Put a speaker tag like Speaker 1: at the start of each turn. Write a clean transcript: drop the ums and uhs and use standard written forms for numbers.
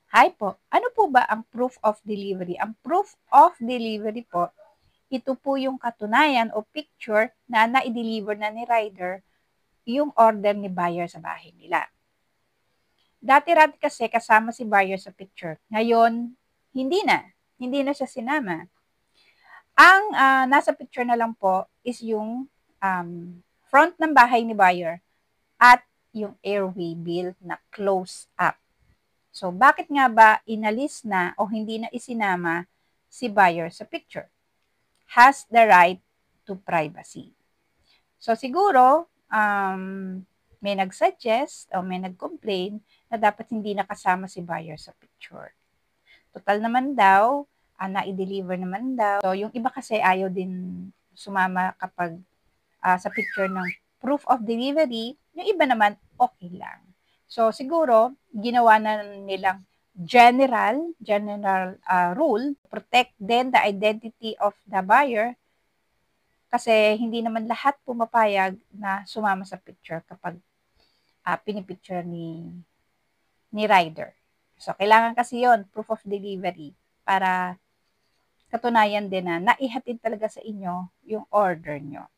Speaker 1: Hi po, ano po ba ang proof of delivery? Ang proof of delivery po, ito po yung katunayan o picture na na-deliver na ni rider yung order ni buyer sa bahay nila. Dati-rati kasi kasama si buyer sa picture. Ngayon, hindi na. Hindi na siya sinama. Ang nasa picture na lang po is yung front ng bahay ni buyer at yung airway bill na close up. So, bakit nga ba inalis na o hindi na isinama si buyer sa picture? Has the right to privacy. So, siguro, may nag-suggest o may nag-complain na dapat hindi nakasama si buyer sa picture. Total naman daw, na-deliver naman daw. So, yung iba kasi ayaw din sumama kapag sa picture ng proof of delivery, yung iba naman okay lang. So, siguro, ginawa na nilang general rule, protect then the identity of the buyer kasi hindi naman lahat pumapayag na sumama sa picture kapag pinipicture ni rider. So, kailangan kasi yon proof of delivery, para katunayan din na naihatid talaga sa inyo yung order nyo.